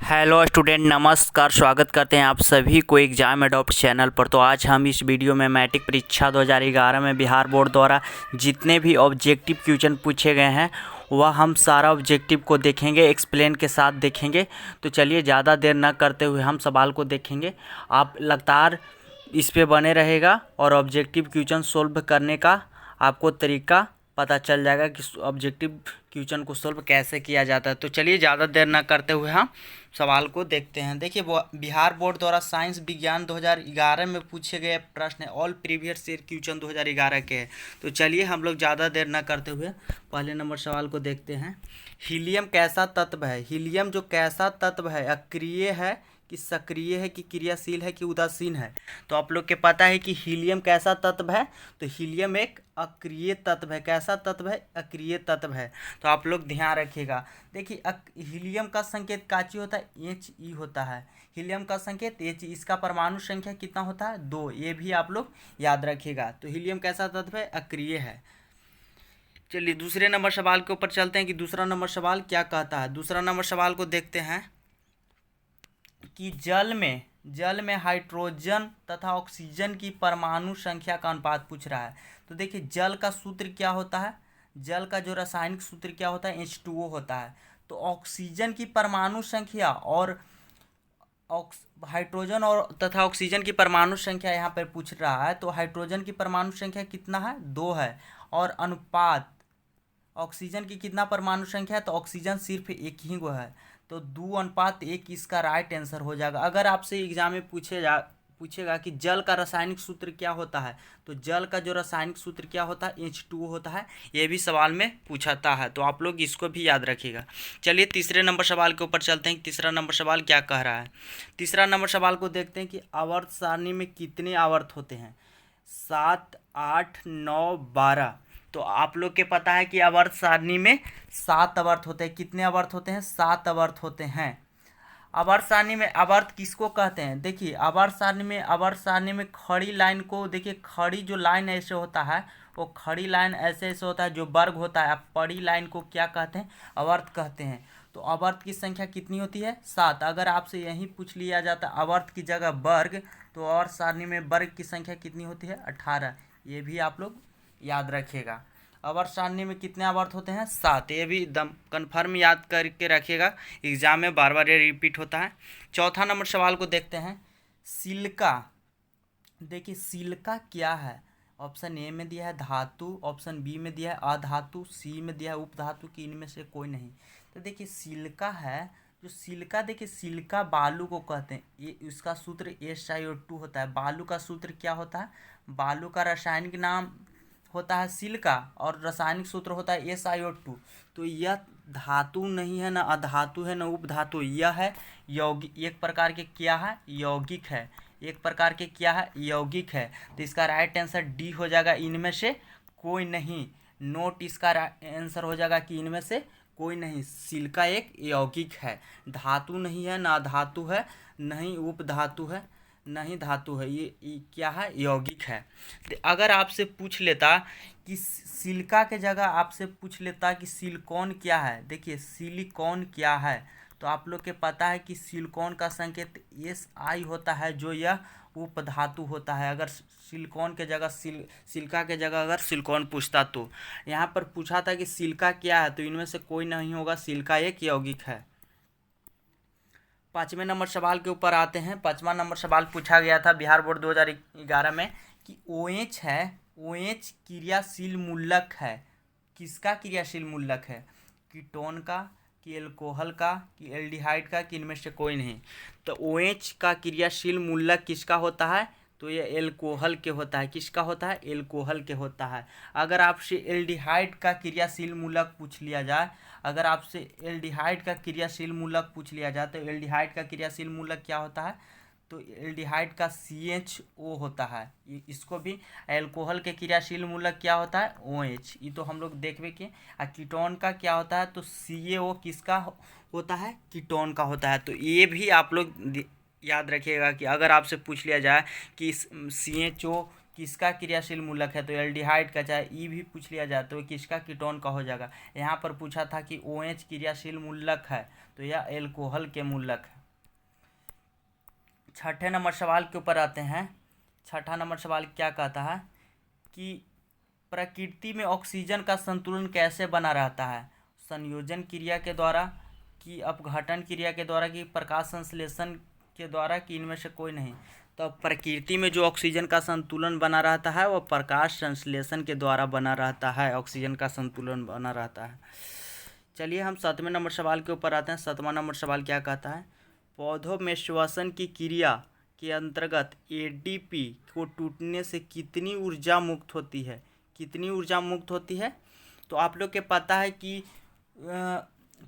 Hello student, नमस्कार। स्वागत करते हैं आप सभी को एग्जाम एडॉप्ट चैनल पर। तो आज हम इस वीडियो में मैट्रिक परीक्षा 2011 में बिहार बोर्ड द्वारा जितने भी ऑब्जेक्टिव क्वेश्चन पूछे गए हैं वह हम सारा ऑब्जेक्टिव को देखेंगे, एक्सप्लेन के साथ देखेंगे। तो चलिए ज़्यादा देर न करते हुए हम सवाल को देखेंगे। आप लगातार इस पे बने रहेगा और ऑब्जेक्टिव क्वेश्चन सोल्व करने का आपको तरीका पता चल जाएगा कि ऑब्जेक्टिव क्वेश्चन को सोल्व कैसे किया जाता है। तो चलिए ज़्यादा देर ना करते हुए हम सवाल को देखते हैं। देखिए, बिहार बोर्ड द्वारा साइंस विज्ञान 2011 में पूछे गए प्रश्न है। ऑल प्रीवियस ईयर क्वेश्चन 2011 के हैं। तो चलिए हम लोग ज़्यादा देर ना करते हुए पहले नंबर सवाल को देखते हैं। हीलियम कैसा तत्व है? हीलियम जो कैसा तत्व है, अक्रिय है कि सक्रिय है कि क्रियाशील है कि उदासीन है? तो आप लोग के पता है कि हीलियम कैसा तत्व है। तो हीलियम एक अक्रिय तत्व है। कैसा तत्व है? अक्रिय तत्व है। तो आप लोग ध्यान रखिएगा। देखिए, हीलियम का संकेत काची होता है? He होता है। हीलियम का संकेत He। इसका परमाणु संख्या कितना होता है? 2। ये भी आप लोग याद रखिएगा। तो हीलियम कैसा तत्व है? अक्रिय है। चलिए दूसरे नंबर सवाल के ऊपर चलते हैं कि दूसरा नंबर सवाल क्या कहता है। दूसरा नंबर सवाल को देखते हैं कि जल में हाइड्रोजन तथा ऑक्सीजन की परमाणु संख्या का अनुपात पूछ रहा है। तो देखिए, जल का सूत्र क्या होता है? जल का जो रासायनिक सूत्र क्या होता है? H2O होता है। तो ऑक्सीजन की परमाणु संख्या और हाइड्रोजन और तथा ऑक्सीजन की परमाणु संख्या यहाँ पर पूछ रहा है। तो हाइड्रोजन की परमाणु संख्या कितना है? 2 है। और अनुपात ऑक्सीजन की कितना परमाणु संख्या है? तो ऑक्सीजन सिर्फ एक ही गो है। तो 2:1 इसका राइट आंसर हो जाएगा। अगर आपसे एग्जाम में पूछेगा कि जल का रासायनिक सूत्र क्या होता है, तो जल का जो रासायनिक सूत्र क्या होता है? H2O होता है। ये भी सवाल में पूछाता है, तो आप लोग इसको भी याद रखिएगा। चलिए तीसरे नंबर सवाल के ऊपर चलते हैं। तीसरा नंबर सवाल क्या कह रहा है। तीसरा नंबर सवाल को देखते हैं कि आवर्त सारणी में कितने आवर्त होते हैं? 7, 8, 9, 12। तो आप लोग के पता है कि आवर्त सारणी में 7 आवर्त होते हैं। कितने आवर्त होते हैं? 7 आवर्त होते हैं। आवर्त सारणी में आवर्त किसको कहते हैं? देखिए, आवर्त सारणी में खड़ी लाइन को देखिए, खड़ी जो लाइन ऐसे होता है वो खड़ी लाइन ऐसे ऐसे होता है जो वर्ग होता है। पड़ी लाइन को क्या कहते हैं? आवर्त कहते हैं। तो आवर्त की संख्या कितनी होती है? 7। अगर आपसे यही पूछ लिया जाता आवर्त की जगह वर्ग, तो आवर्त सारणी में वर्ग की संख्या कितनी होती है? 18। ये भी आप लोग याद रखिएगा। आवर्त सारणी में कितने आवर्त होते हैं? 7। ये भी एकदम कन्फर्म याद करके रखिएगा, एग्जाम में बार बार ये रिपीट होता है। चौथा नंबर सवाल को देखते हैं। सिलिका, देखिए सिलिका क्या है? ऑप्शन ए में दिया है धातु, ऑप्शन बी में दिया है अधातु, सी में दिया है उपधातु कि इनमें से कोई नहीं। तो देखिए सिलिका है, जो सिलिका, देखिए सिलिका बालू को कहते हैं। ये इसका सूत्र SiO2 होता है। बालू का सूत्र क्या होता है? बालू का रासायनिक नाम होता है सिलिका और रासायनिक सूत्र होता है SiO2। तो यह धातु नहीं है, ना अधातु है, ना उपधातु। यह है यौगिक। एक प्रकार के क्या है? यौगिक है। एक प्रकार के क्या है? यौगिक है। तो इसका राइट आंसर डी हो जाएगा, इनमें से कोई नहीं। नोट इसका आंसर हो जाएगा कि इनमें से कोई नहीं। सिलिका एक यौगिक है, धातु नहीं है, ना धातु है, नहीं उपधातु है, नहीं धातु है। ये क्या है? यौगिक है। तो अगर आपसे पूछ लेता कि सिलिका के जगह आपसे पूछ लेता कि सिलिकॉन क्या है, देखिए सिलिकॉन क्या है, तो आप लोग के पता है कि सिलिकॉन का संकेत Si होता है, जो यह उपधातु होता है। अगर सिलिकॉन के जगह सिलिका के जगह अगर सिलिकॉन पूछता, तो यहाँ पर पूछा था कि सिलिका क्या है, तो इनमें से कोई नहीं होगा। सिलिका एक यौगिक है। पाँचवें नंबर सवाल के ऊपर आते हैं। पाँचवा नंबर सवाल पूछा गया था बिहार बोर्ड 2011 में कि OH है, OH क्रियाशील मूलक है। किसका क्रियाशील मूलक है? कीटोन का, कि एल्कोहल का, कि एल्डिहाइड का, कि इनमें से कोई नहीं। तो OH का क्रियाशील मूलक किसका होता है? तो ये एल्कोहल के होता है। किसका होता है? एल्कोहल के होता है। अगर आपसे एल्डिहाइड का क्रियाशील मूलक पूछ लिया जाए, अगर आपसे एल्डिहाइड का क्रियाशील मूलक पूछ लिया जाए, तो एल्डिहाइड का क्रियाशील मूलक क्या होता है? तो एल्डिहाइड का CHO होता है। इसको भी एल्कोहल के क्रियाशील मूलक क्या होता है? OH। ये तो हम लोग देखबे कि कीटोन का क्या होता है? तो CaO किसका होता है? कीटोन का होता है। तो ये भी आप लोग याद रखिएगा कि अगर आपसे पूछ लिया जाए कि CHO किसका क्रियाशील मूलक है, तो एल्डिहाइड का, चाहे ई भी पूछ लिया जाए तो किसका? कीटोन का हो जाएगा। यहाँ पर पूछा था कि OH क्रियाशील मूलक है, तो यह एल्कोहल के मूलक है। छठे नंबर सवाल के ऊपर आते हैं। छठा नंबर सवाल क्या कहता है कि प्रकृति में ऑक्सीजन का संतुलन कैसे बना रहता है? संयोजन क्रिया के द्वारा, कि अपघटन क्रिया के द्वारा, कि प्रकाश संश्लेषण के द्वारा, कि इनमें से कोई नहीं। तो प्रकृति में जो ऑक्सीजन का संतुलन बना रहता है वो प्रकाश संश्लेषण के द्वारा बना रहता है, ऑक्सीजन का संतुलन बना रहता है। चलिए हम 7वें नंबर सवाल के ऊपर आते हैं। 7वां नंबर सवाल क्या कहता है? पौधों में श्वसन की क्रिया के अंतर्गत एडीपी को टूटने से कितनी ऊर्जा मुक्त होती है? कितनी ऊर्जा मुक्त होती है? तो आप लोग के पता है कि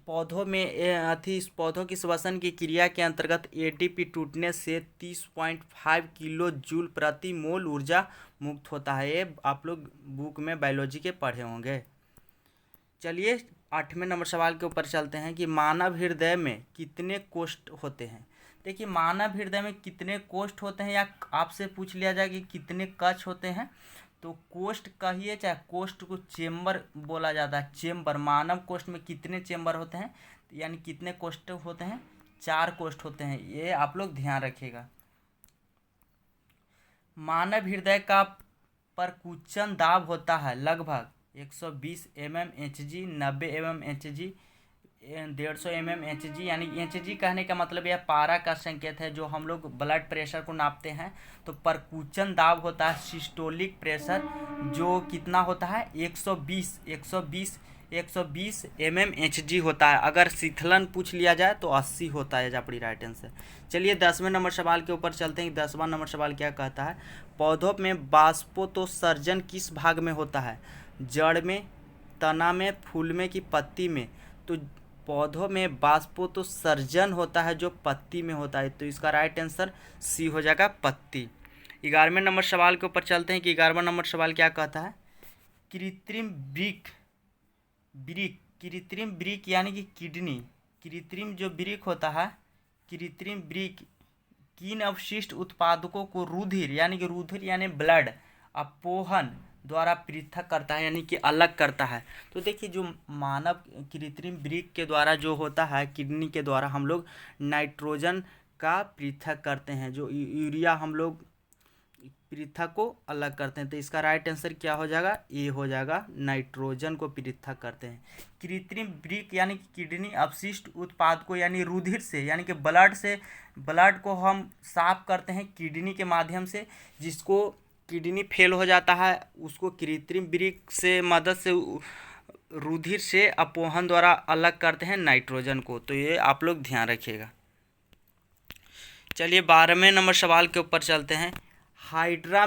पौधों में पौधों की श्वसन की क्रिया के अंतर्गत एटीपी टूटने से 30.5 किलो जूल प्रति मोल ऊर्जा मुक्त होता है। ये आप लोग बुक में बायोलॉजी के पढ़े होंगे। चलिए 8वें नंबर सवाल के ऊपर चलते हैं कि मानव हृदय में कितने कोष्ठ होते हैं? देखिए मानव हृदय में कितने कोष्ठ होते हैं, या आपसे पूछ लिया जाए कि कितने कक्ष होते हैं, तो कोष्ठ कहिए चाहे कोष्ठ को चेम्बर बोला जाता है। चेम्बर, मानव कोष्ठ में कितने चेम्बर होते हैं, यानी कितने कोष्ठ होते हैं? 4 कोष्ठ होते हैं। ये आप लोग ध्यान रखिएगा। मानव हृदय का परकुंचन दाब होता है लगभग 120 mmHg, 90 mmHg, 150 mmHg। यानी HG कहने का मतलब यह पारा का संकेत है जो हम लोग ब्लड प्रेशर को नापते हैं। तो परकुंचन दाब होता है सिस्टोलिक प्रेशर, जो कितना होता है? 120 mmHg होता है। अगर शीतलन पूछ लिया जाए तो 80 होता है जापड़ी राइट आंसर। चलिए 10वें नंबर सवाल के ऊपर चलते हैं। 10वां नंबर सवाल क्या कहता है? पौधों में वाष्पोत्सर्जन किस भाग में होता है? जड़ में, तना में, फूल में, कि पत्ती में? तो पौधों में वाष्पोत्सर्जन होता है जो पत्ती में होता है। तो इसका राइट आंसर सी हो जाएगा, पत्ती। 11वें नंबर सवाल के ऊपर चलते हैं कि 11वां नंबर सवाल क्या कहता है? कृत्रिम वृक्क यानी कि किडनी, कृत्रिम जो वृक्क होता है, कृत्रिम वृक्क किन अवशिष्ट उत्पादकों को रुधिर यानी ब्लड अपोहन द्वारा पृथक करता है, यानी कि अलग करता है? तो देखिए जो मानव कृत्रिम वृक्क के द्वारा जो होता है, किडनी के द्वारा हम लोग नाइट्रोजन का पृथक करते हैं, जो यूरिया हम लोग पृथक को अलग करते हैं। तो इसका राइट आंसर क्या हो जाएगा? ए हो जाएगा, नाइट्रोजन को पृथक करते हैं। कृत्रिम वृक्क यानी कि किडनी अपशिष्ट उत्पाद को, यानी रुधिर से, यानी कि ब्लड को हम साफ करते हैं किडनी के माध्यम से। जिसको किडनी फेल हो जाता है उसको कृत्रिम वृक्क से मदद से रुधिर से अपोहन द्वारा अलग करते हैं नाइट्रोजन को। तो ये आप लोग ध्यान रखिएगा। चलिए 12वें नंबर सवाल के ऊपर चलते हैं। हाइड्रा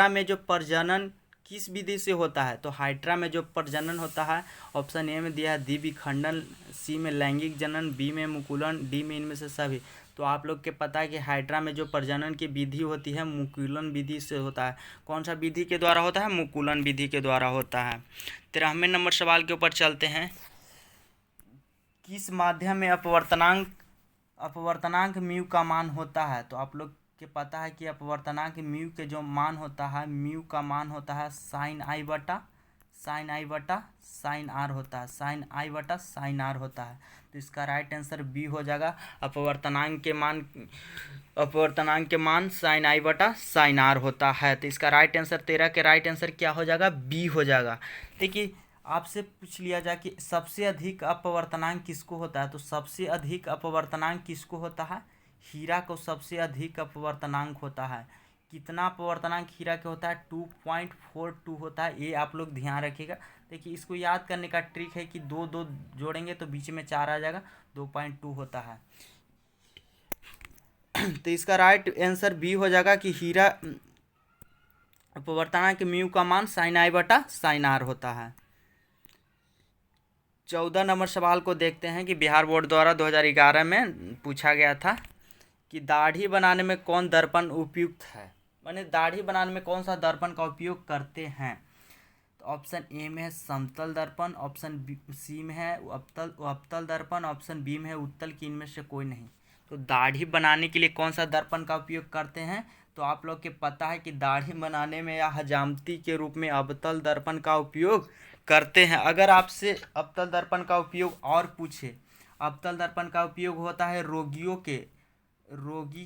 में जो प्रजनन किस विधि से होता है? तो हाइड्रा में जो प्रजनन होता है, ऑप्शन ए में दिया है द्विविखंडन, सी में लैंगिक जनन, बी में मुकुलन, डी में इनमें से सभी। तो आप लोग के पता है कि हाइड्रा में जो प्रजनन की विधि होती है मुकुलन विधि से होता है। कौन सा विधि के द्वारा होता है? मुकुलन विधि के द्वारा होता है। 13वें नंबर सवाल के ऊपर चलते हैं। किस माध्यम में अपवर्तनांक म्यू का मान होता है? तो आप लोग के पता है कि अपवर्तनांक म्यू के जो मान होता है, म्यू का मान होता है साइन आई बटा साइन आर होता है, साइन आई बटा साइन आर होता है। तो इसका राइट आंसर बी हो जाएगा। अपवर्तनांक के मान साइन आई बटा साइन आर होता है। तो इसका राइट आंसर 13 के राइट आंसर क्या हो जाएगा? बी हो जाएगा। देखिए आपसे पूछ लिया जाए कि सबसे अधिक अपवर्तनांक किसको होता है? तो सबसे अधिक अपवर्तनांक किसको होता है? हीरा को सबसे अधिक अपवर्तनांक होता है। कितना अपवर्तनांक हीरा के होता है? 2.42 होता है। ये आप लोग ध्यान रखिएगा। देखिए इसको याद करने का ट्रिक है कि 2 जोड़ेंगे तो बीच में 4 आ जाएगा, 2.2 होता है। तो इसका राइट आंसर बी हो जाएगा कि हीरा अपवर्तनांक म्यू का मान साइन आई बटा साइन आर होता है। 14 नंबर सवाल को देखते हैं कि बिहार बोर्ड द्वारा 2011 में पूछा गया था कि दाढ़ी बनाने में कौन दर्पण उपयुक्त है? माने दाढ़ी बनाने में कौन सा दर्पण का उपयोग करते हैं? तो ऑप्शन ए में है समतल दर्पण, ऑप्शन सी में है अवतल दर्पण, ऑप्शन बी में है उत्तल, की इनमें से कोई नहीं। तो दाढ़ी बनाने के लिए कौन सा दर्पण का उपयोग करते हैं? तो आप लोग के पता है कि दाढ़ी बनाने में या हजामती के रूप में अवतल दर्पण का उपयोग करते हैं। अगर आपसे अवतल दर्पण का उपयोग और पूछे, अवतल दर्पण का उपयोग होता है रोगियों के रोगी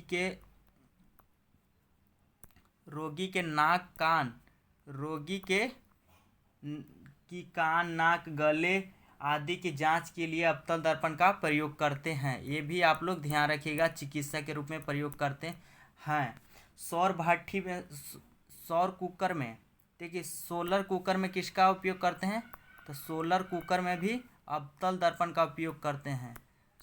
के नाक कान रोगी के की कान नाक गले आदि की जांच के लिए अवतल दर्पण का प्रयोग करते हैं। ये भी आप लोग ध्यान रखिएगा, चिकित्सा के रूप में प्रयोग करते हैं। सौर भट्ठी में, सौर कुकर में, देखिए सोलर कुकर में किसका उपयोग करते हैं, तो सोलर कुकर में भी अवतल दर्पण का उपयोग करते हैं।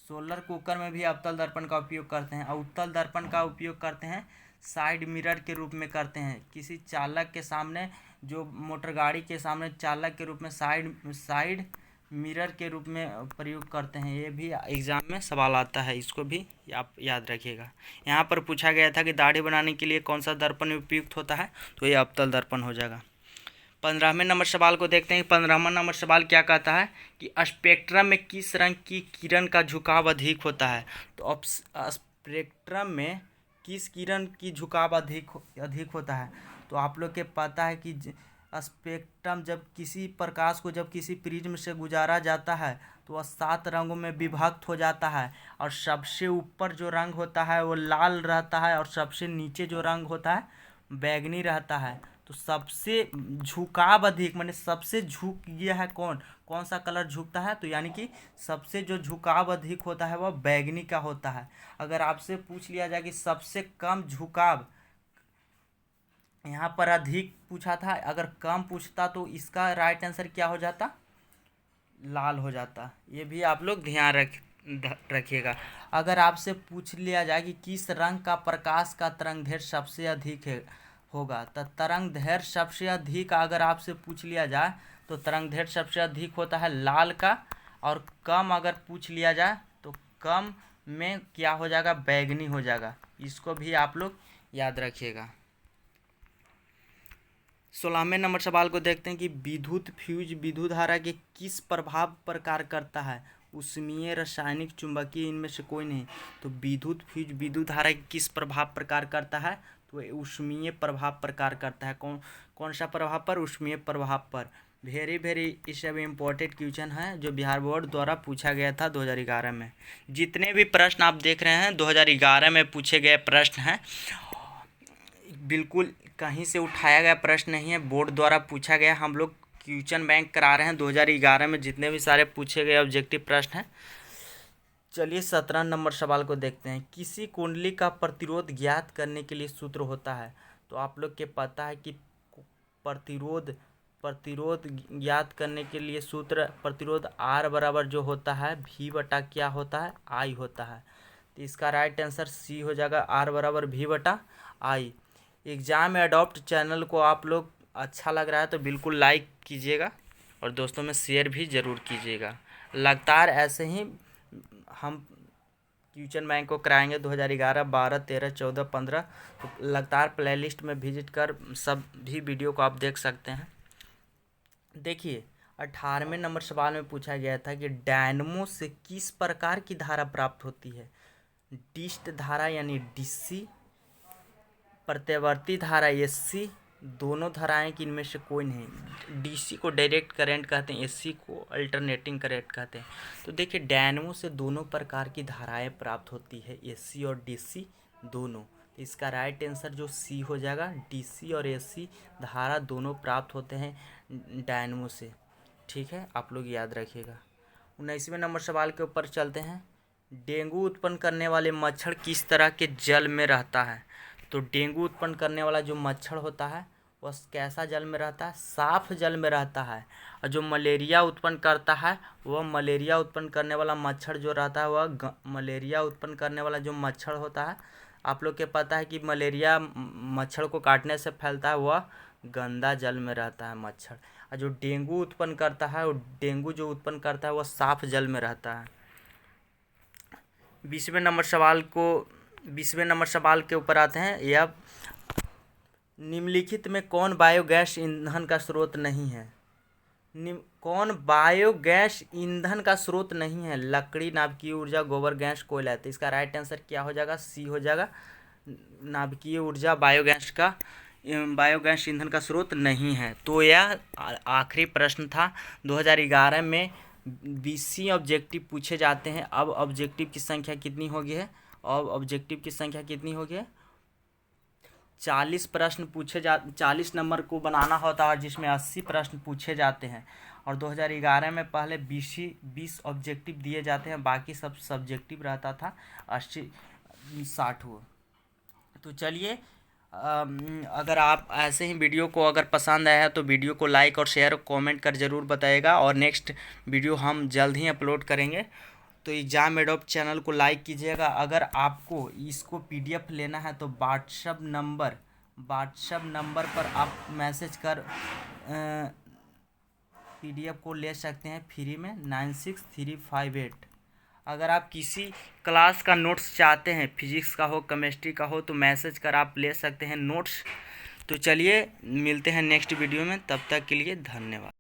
सोलर कुकर में भी अवतल दर्पण का उपयोग करते हैं। अवतल दर्पण का उपयोग करते हैं साइड मिरर के रूप में करते हैं। किसी चालक के सामने, जो मोटर गाड़ी के सामने चालक के रूप में साइड मिरर के रूप में प्रयोग करते हैं। ये भी एग्जाम में सवाल आता है, इसको भी आप याद रखिएगा। यहाँ पर पूछा गया था कि दाढ़ी बनाने के लिए कौन सा दर्पण उपयुक्त होता है, तो ये अवतल दर्पण हो जाएगा। 15वें नंबर सवाल को देखते हैं। 15वां नंबर सवाल क्या कहता है कि स्पेक्ट्रम में किस रंग की किरण का झुकाव अधिक होता है। तो अब स्पेक्ट्रम में किस किरण की झुकाव अधिक होता है, तो आप लोग के पता है कि स्पेक्ट्रम जब किसी प्रकाश को जब किसी प्रिज्म से गुजारा जाता है तो वह 7 रंगों में विभक्त हो जाता है, और सबसे ऊपर जो रंग होता है वो लाल रहता है, और सबसे नीचे जो रंग होता है बैगनी रहता है। तो सबसे झुकाव अधिक माने सबसे झुक गया है कौन सा कलर झुकता है, तो यानी कि सबसे जो झुकाव अधिक होता है वह बैगनी का होता है। अगर आपसे पूछ लिया जाए कि सबसे कम झुकाव, यहाँ पर अधिक पूछा था, अगर कम पूछता तो इसका राइट आंसर क्या हो जाता, लाल हो जाता। ये भी आप लोग ध्यान रखिएगा। अगर आपसे पूछ लिया जाए कि किस रंग का प्रकाश का तरंगदैर्घ्य सबसे अधिक होगा, तो तरंगदैर्घ्य सबसे अधिक अगर आपसे पूछ लिया जाए तो तरंगदैर्घ्य सबसे अधिक होता है लाल का, और कम अगर पूछ लिया जाए तो कम में क्या हो जाएगा, बैगनी हो जाएगा। इसको भी आप लोग याद रखिएगा। 16वें नंबर सवाल को देखते हैं कि विद्युत फ्यूज विद्युत धारा के किस प्रभाव पर कार्य करता है। ऊष्मीय, रासायनिक, चुंबकीय, इनमें से कोई नहीं। तो विद्युत फ्यूज विद्युत धारा के किस प्रभाव पर कार्य करता है, तो ऊष्मीय प्रभाव पर कार्य करता है। कौन सा प्रभाव पर, ऊष्मीय प्रभाव पर। वेरी इस सब इम्पोर्टेंट क्वेश्चन है जो बिहार बोर्ड द्वारा पूछा गया था 2011 में। जितने भी प्रश्न आप देख रहे हैं 2011 में पूछे गए प्रश्न हैं, बिल्कुल कहीं से उठाया गया प्रश्न नहीं है, बोर्ड द्वारा पूछा गया। हम लोग क्वेश्चन बैंक करा रहे हैं 2011 में जितने भी सारे पूछे गए ऑब्जेक्टिव प्रश्न हैं। चलिए 17 नंबर सवाल को देखते हैं। किसी कुंडली का प्रतिरोध ज्ञात करने के लिए सूत्र होता है। तो आप लोग के पता है कि प्रतिरोध ज्ञात करने के लिए सूत्र, प्रतिरोध R बराबर जो होता है V बटा क्या होता है, I होता है। तो इसका राइट आंसर C हो जाएगा, R बराबर V बटा I। एग्जाम में अडॉप्ट चैनल को आप लोग अच्छा लग रहा है तो बिल्कुल लाइक कीजिएगा और दोस्तों में शेयर भी ज़रूर कीजिएगा। लगातार ऐसे ही हम क्वेश्चन बैंक को कराएंगे 2011, 12, 13, 14, 15। तो लगातार प्लेलिस्ट में विजिट कर सब भी वीडियो को आप देख सकते हैं। देखिए 18वें नंबर सवाल में पूछा गया था कि डायनमो से किस प्रकार की धारा प्राप्त होती है। डिस्ट धारा यानी डीसी, प्रत्यावर्ती धारा एसी, दोनों धाराएं कि इनमें से कोई नहीं। डीसी को डायरेक्ट करंट कहते हैं, एसी को अल्टरनेटिंग करंट कहते हैं। तो देखिए डायनमो से दोनों प्रकार की धाराएं प्राप्त होती है, एसी और डीसी दोनों। तो इसका राइट आंसर जो सी हो जाएगा, डीसी और एसी धारा दोनों प्राप्त होते हैं डायनमो से। ठीक है, आप लोग याद रखिएगा। 19वें नंबर सवाल के ऊपर चलते हैं। डेंगू उत्पन्न करने वाले मच्छर किस तरह के जल में रहता है। तो डेंगू उत्पन्न करने वाला जो मच्छर होता है वह कैसा जल में रहता है, साफ जल में रहता है। और जो मलेरिया उत्पन्न करता है वह मलेरिया उत्पन्न करने वाला मच्छर जो रहता है वह मलेरिया उत्पन्न करने वाला जो मच्छर होता है, आप लोग के पता है कि मलेरिया मच्छर को काटने से फैलता है, वह गंदा जल में रहता है मच्छर। और जो डेंगू उत्पन्न करता है, वो डेंगू जो उत्पन्न करता है वह साफ जल में रहता है। 20वें नंबर सवाल के ऊपर आते हैं। यह निम्नलिखित में कौन बायोगैस ईंधन का स्रोत नहीं है। कौन बायोगैस ईंधन का स्रोत नहीं है। लकड़ी, नाभिकीय ऊर्जा, गोबर गैस, कोयला। तो इसका राइट आंसर क्या हो जाएगा, सी हो जाएगा। नाभिकीय ऊर्जा बायोगैस ईंधन का स्रोत नहीं है। तो यह आखिरी प्रश्न था। 2011 में 20 ऑब्जेक्टिव पूछे जाते हैं। अब ऑब्जेक्टिव की संख्या कितनी हो गई है, और ऑब्जेक्टिव की संख्या कितनी होगी? 40 प्रश्न 40 नंबर को बनाना होता है जिसमें 80 प्रश्न पूछे जाते हैं। और 2011 में पहले 20 ऑब्जेक्टिव दिए जाते हैं, बाकी सब सब्जेक्टिव रहता था 80-60 वो। तो चलिए, अगर आप ऐसे ही वीडियो को अगर पसंद आया है तो वीडियो को लाइक और शेयर और कमेंट कर ज़रूर बताइएगा, और नेक्स्ट वीडियो हम जल्द ही अपलोड करेंगे। तो एग्जाम एडोप्ट चैनल को लाइक कीजिएगा। अगर आपको इसको PDF लेना है तो व्हाट्सअप नंबर पर आप मैसेज कर PDF को ले सकते हैं फ्री में 96358। अगर आप किसी क्लास का नोट्स चाहते हैं, फिजिक्स का हो, केमिस्ट्री का हो, तो मैसेज कर आप ले सकते हैं नोट्स। तो चलिए मिलते हैं नेक्स्ट वीडियो में, तब तक के लिए धन्यवाद।